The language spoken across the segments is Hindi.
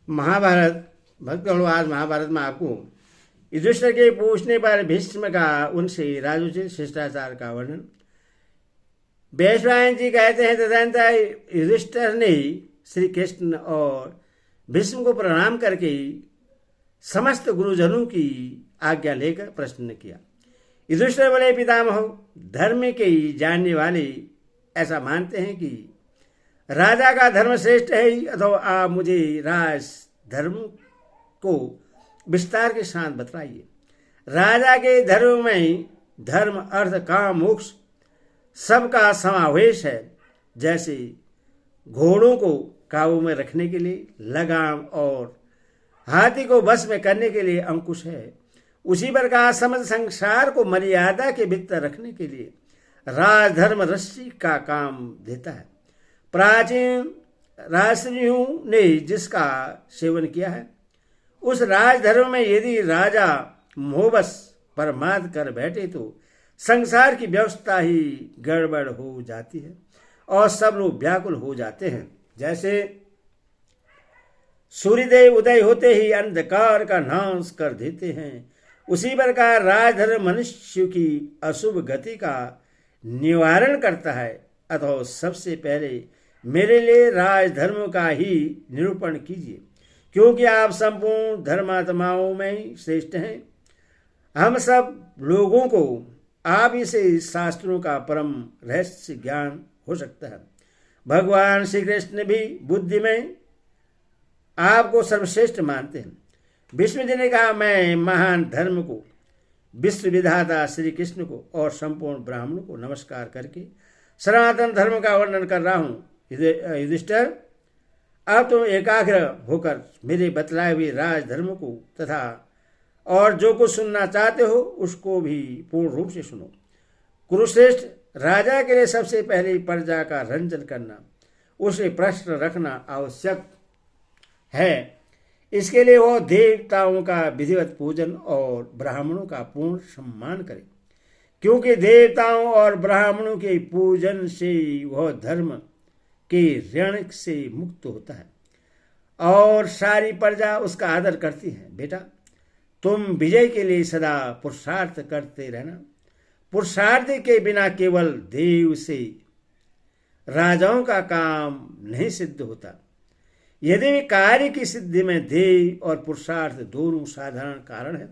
महाभारत भक्तगणों, आज महाभारत में आपको युधिष्ठिर के पूछने पर भीष्म का उनसे राजोचित शिष्टाचार का वर्णन। वैशंपायन जी कहते हैं, तदनंतर युधिष्ठिर ने श्री कृष्ण और भीष्म को प्रणाम करके समस्त गुरुजनों की आज्ञा लेकर प्रश्न किया। युधिष्ठिर बोले, पितामह, धर्म के जानने वाले ऐसा मानते हैं कि राजा का धर्म श्रेष्ठ है, अथवा आप मुझे राज धर्म को विस्तार के साथ बताइए। राजा के धर्म में धर्म, अर्थ, काम, मोक्ष सबका समावेश है। जैसे घोड़ों को काबू में रखने के लिए लगाम और हाथी को वश में करने के लिए अंकुश है, उसी प्रकार समस्त संसार को मर्यादा के भीतर रखने के लिए राजधर्म रस्सी का काम देता है। प्राचीन राजर्षियों ने जिसका सेवन किया है, उस राजधर्म में यदि राजा मोहबस परमाद कर बैठे तो संसार की व्यवस्था ही गड़बड़ हो जाती है और सब लोग व्याकुल हो जाते हैं। जैसे सूर्यदेव उदय होते ही अंधकार का नाश कर देते हैं, उसी प्रकार राजधर्म मनुष्य की अशुभ गति का निवारण करता है। अतः सबसे पहले मेरे लिए राजधर्म का ही निरूपण कीजिए, क्योंकि आप संपूर्ण धर्मात्माओं में श्रेष्ठ हैं। हम सब लोगों को आप इसे शास्त्रों का परम रहस्य ज्ञान हो सकता है। भगवान श्री कृष्ण भी बुद्धि में आपको सर्वश्रेष्ठ मानते हैं। भीष्म जी ने कहा, मैं महान धर्म को, विश्व विधाता श्री कृष्ण को और संपूर्ण ब्राह्मणों को नमस्कार करके सनातन धर्म का वर्णन कर रहा हूं। युधिष्ठिर, अब तुम एकाग्र होकर मेरे बतलाए हुए राजधर्म को तथा और जो कुछ सुनना चाहते हो उसको भी पूर्ण रूप से सुनो। कुरुश्रेष्ठ, राजा के लिए सबसे पहले प्रजा का रंजन करना, उसे प्रश्न रखना आवश्यक है। इसके लिए वह देवताओं का विधिवत पूजन और ब्राह्मणों का पूर्ण सम्मान करे, क्योंकि देवताओं और ब्राह्मणों के पूजन से वह धर्म के ऋण से मुक्त होता है और सारी प्रजा उसका आदर करती है। बेटा, तुम विजय के लिए सदा पुरुषार्थ करते रहना। पुरुषार्थ के बिना केवल देव से राजाओं का काम नहीं सिद्ध होता। यदि भी कार्य की सिद्धि में देव और पुरुषार्थ दोनों साधारण कारण है,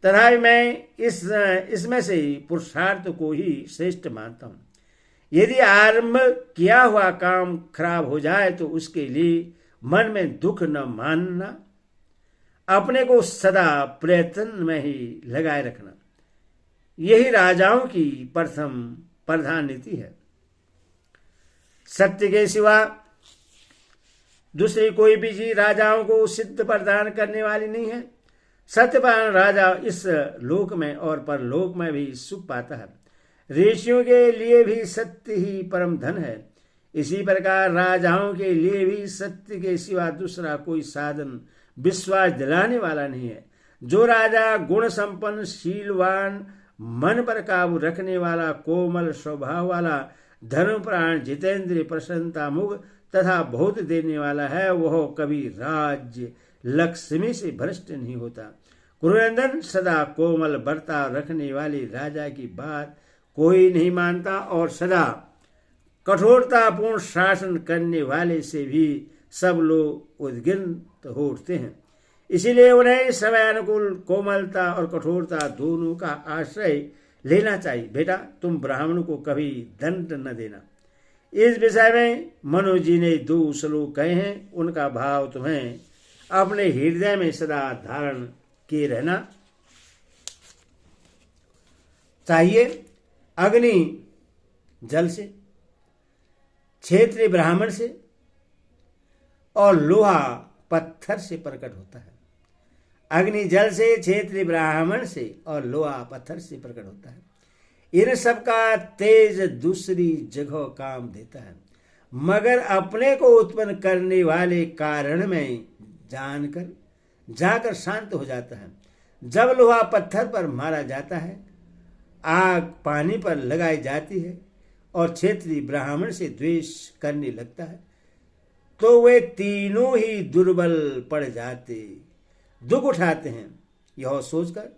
तथापि मैं इसमें से पुरुषार्थ को ही श्रेष्ठ मानता हूं। यदि आरंभ किया हुआ काम खराब हो जाए तो उसके लिए मन में दुख न मानना, अपने को सदा प्रयत्न में ही लगाए रखना, यही राजाओं की प्रधान नीति है। सत्य के सिवा दूसरी कोई भी चीज राजाओं को सिद्ध प्रदान करने वाली नहीं है। सत्यवान राजा इस लोक में और परलोक में भी सुख पाता है। ऋषियों के लिए भी सत्य ही परम धन है। इसी प्रकार राजाओं के लिए भी सत्य के सिवा दूसरा कोई साधन विश्वास दिलाने वाला नहीं है। जो राजा गुण संपन्न, शीलवान, मन पर काबू रखने वाला, कोमल स्वभाव वाला, धर्मप्राण, जितेंद्रिय, प्रसन्नता मुख तथा बहुत देने वाला है, वह कभी राज्य लक्ष्मी से भ्रष्ट नहीं होता। कुरुनंदन, सदा कोमल बर्ताव रखने वाले राजा की बात कोई नहीं मानता और सदा कठोरतापूर्ण शासन करने वाले से भी सब लोग उद्गित हो उठते हैं। इसीलिए उन्हें समय अनुकूल कोमलता और कठोरता दोनों का आश्रय लेना चाहिए। बेटा, तुम ब्राह्मण को कभी दंड न देना। इस विषय में मनु जी ने 2 श्लोक कहे हैं, उनका भाव तुम्हें अपने हृदय में सदा धारण किए रहना चाहिए। अग्नि जल से, क्षेत्रीय ब्राह्मण से और लोहा पत्थर से प्रकट होता है। अग्नि जल से, क्षेत्रीय ब्राह्मण से और लोहा पत्थर से प्रकट होता है। इन सबका तेज दूसरी जगह काम देता है, मगर अपने को उत्पन्न करने वाले कारण में जाकर शांत हो जाता है। जब लोहा पत्थर पर मारा जाता है, आग पानी पर लगाई जाती है और क्षेत्रीय ब्राह्मण से द्वेष करने लगता है, तो वे तीनों ही दुर्बल पड़ जाते, दुख उठाते हैं। यह सोचकर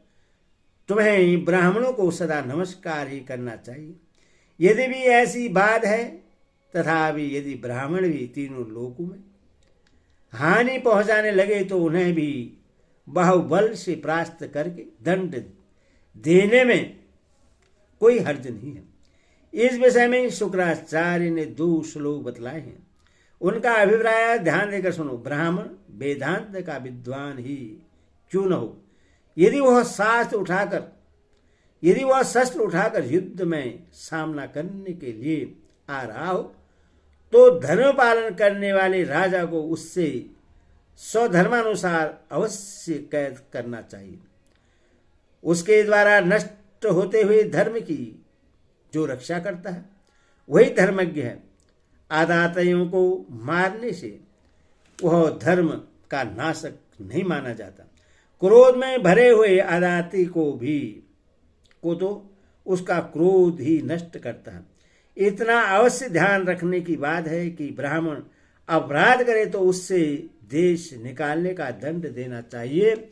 तुम्हें ब्राह्मणों को सदा नमस्कार ही करना चाहिए। यदि भी ऐसी बात है, तथापि यदि ब्राह्मण भी तीनों लोकों में हानि पहुंचाने लगे तो उन्हें भी बाहुबल से परास्त करके दंड देने में कोई हर्ज नहीं है। इस विषय में शुक्राचार्य ने 2 श्लोक बतलाए हैं। उनका अभिप्राय ध्यान देकर सुनो। ब्राह्मण वेदांत का विद्वान ही क्यों न हो, यदि वह शस्त्र उठाकर युद्ध में सामना करने के लिए आ रहा हो, तो धर्म पालन करने वाले राजा को उससे स्वधर्मानुसार अवश्य कैद करना चाहिए। उसके द्वारा नष्ट होते हुए धर्म की जो रक्षा करता है वही धर्मज्ञ है। आदातियों को मारने से वह धर्म का नाशक नहीं माना जाता। क्रोध में भरे हुए आदाती को तो उसका क्रोध ही नष्ट करता है। इतना अवश्य ध्यान रखने की बात है कि ब्राह्मण अपराध करे तो उससे देश निकालने का दंड देना चाहिए,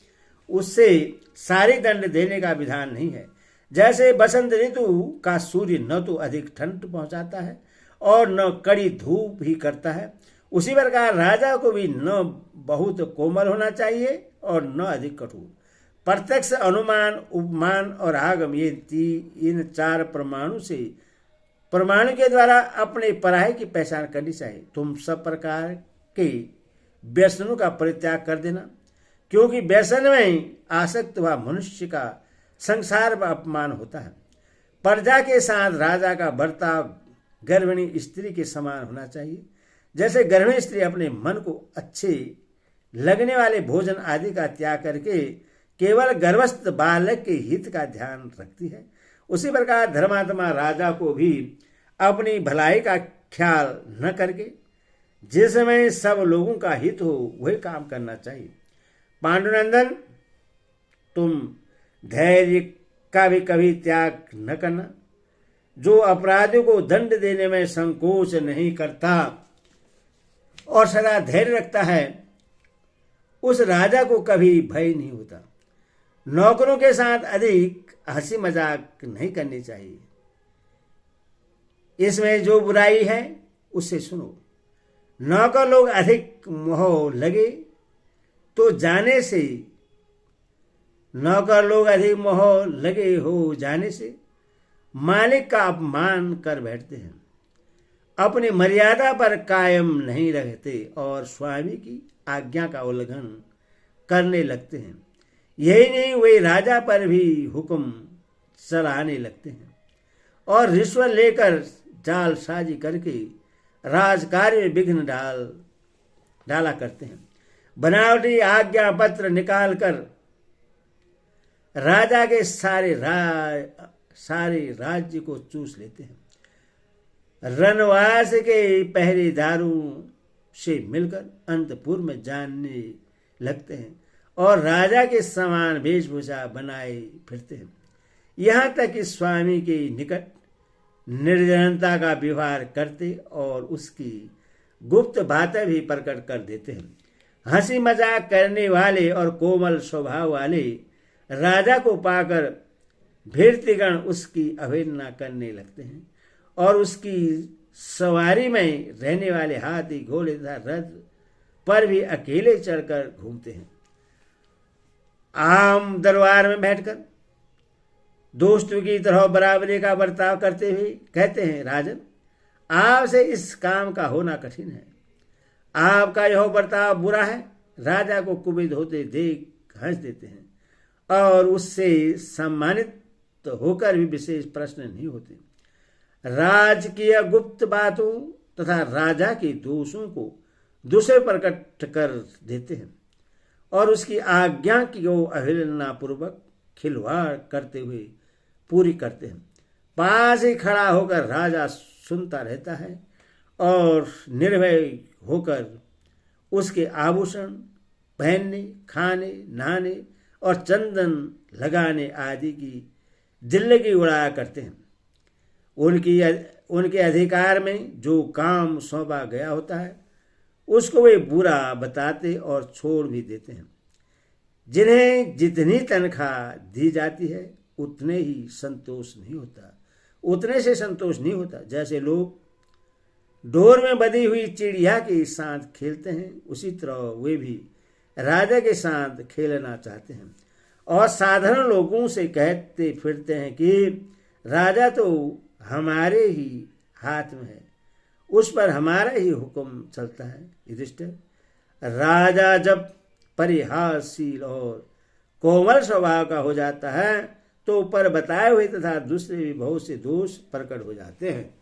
उससे सारी दंड देने का विधान नहीं है। जैसे बसंत ऋतु का सूर्य न तो अधिक ठंड पहुंचाता है और न कड़ी धूप ही करता है, उसी प्रकार राजा को भी न बहुत कोमल होना चाहिए और न अधिक कठोर। प्रत्यक्ष, अनुमान, उपमान और आगम, ये इन 4 प्रमाणों के द्वारा अपने पराये की पहचान करनी चाहिए। तुम सब प्रकार के व्यसनों का परित्याग कर देना, क्योंकि व्यसन में आसक्त हुआ मनुष्य का संसार में अपमान होता है। प्रजा के साथ राजा का बर्ताव गर्भिणी स्त्री के समान होना चाहिए। जैसे गर्भिणी स्त्री अपने मन को अच्छे लगने वाले भोजन आदि का त्याग करके केवल गर्भस्थ बालक के हित का ध्यान रखती है, उसी प्रकार धर्मात्मा राजा को भी अपनी भलाई का ख्याल न करके जिसमें सब लोगों का हित हो वही काम करना चाहिए। पांडुनंदन, तुम धैर्य का भी कभी त्याग न करना। जो अपराधियों को दंड देने में संकोच नहीं करता और सदा धैर्य रखता है, उस राजा को कभी भय नहीं होता। नौकरों के साथ अधिक हंसी मजाक नहीं करनी चाहिए। इसमें जो बुराई है उससे सुनो। नौकर लोग अधिक मोह लगे तो जाने से मालिक का अपमान कर बैठते हैं, अपनी मर्यादा पर कायम नहीं रहते और स्वामी की आज्ञा का उल्लंघन करने लगते हैं। यही नहीं, वे राजा पर भी हुक्म चलाने लगते हैं और रिश्वत लेकर जालसाजी करके राजकार्य में विघ्न डाला करते हैं। बनावटी आज्ञा पत्र निकालकर राजा के सारे राज्य को चूस लेते हैं। रनवास के पहरेदारों से मिलकर अंतपुर में जाने लगते हैं और राजा के समान वेशभूषा बनाए फिरते हैं। यहाँ तक कि स्वामी के निकट निर्जनता का व्यवहार करते और उसकी गुप्त बातें भी प्रकट कर देते हैं। हंसी मजाक करने वाले और कोमल स्वभाव वाले राजा को पाकर भीर्तिगण उसकी अवहेलना करने लगते हैं और उसकी सवारी में रहने वाले हाथी, घोड़े तथा रथ पर भी अकेले चढ़कर घूमते हैं। आम दरबार में बैठकर दोस्तों की तरह बराबरी का बर्ताव करते हुए कहते हैं, राजन, आपसे इस काम का होना कठिन है। आपका यह बर्ताव बुरा है। राजा को कुपित होते देख हंस देते हैं और उससे सम्मानित होकर भी विशेष प्रश्न नहीं होते। राजकीय गुप्त बातों तथा राजा के दोषों को दूसरे प्रकट कर देते हैं और उसकी आज्ञा की अवहेलना पूर्वक खिलवाड़ करते हुए पूरी करते हैं। पास ही खड़ा होकर राजा सुनता रहता है और निर्भय होकर उसके आभूषण पहनने, खाने, नहाने और चंदन लगाने आदि की दिल्लगी उड़ाया करते हैं। उनके अधिकार में जो काम सौंपा गया होता है उसको वे बुरा बताते और छोड़ भी देते हैं। जिन्हें जितनी तनख्वाह दी जाती है उतने ही संतोष नहीं होता, उतने से संतोष नहीं होता। जैसे लोग डोर में बंधी हुई चिड़िया के साथ खेलते हैं, उसी तरह वे भी राजा के साथ खेलना चाहते हैं और साधारण लोगों से कहते फिरते हैं कि राजा तो हमारे ही हाथ में है, उस पर हमारा ही हुक्म चलता है। युधिष्ठिर, राजा जब परिहासशील और कोमल स्वभाव का हो जाता है तो ऊपर बताए हुए तथा दूसरे भी बहुत से दोष प्रकट हो जाते हैं।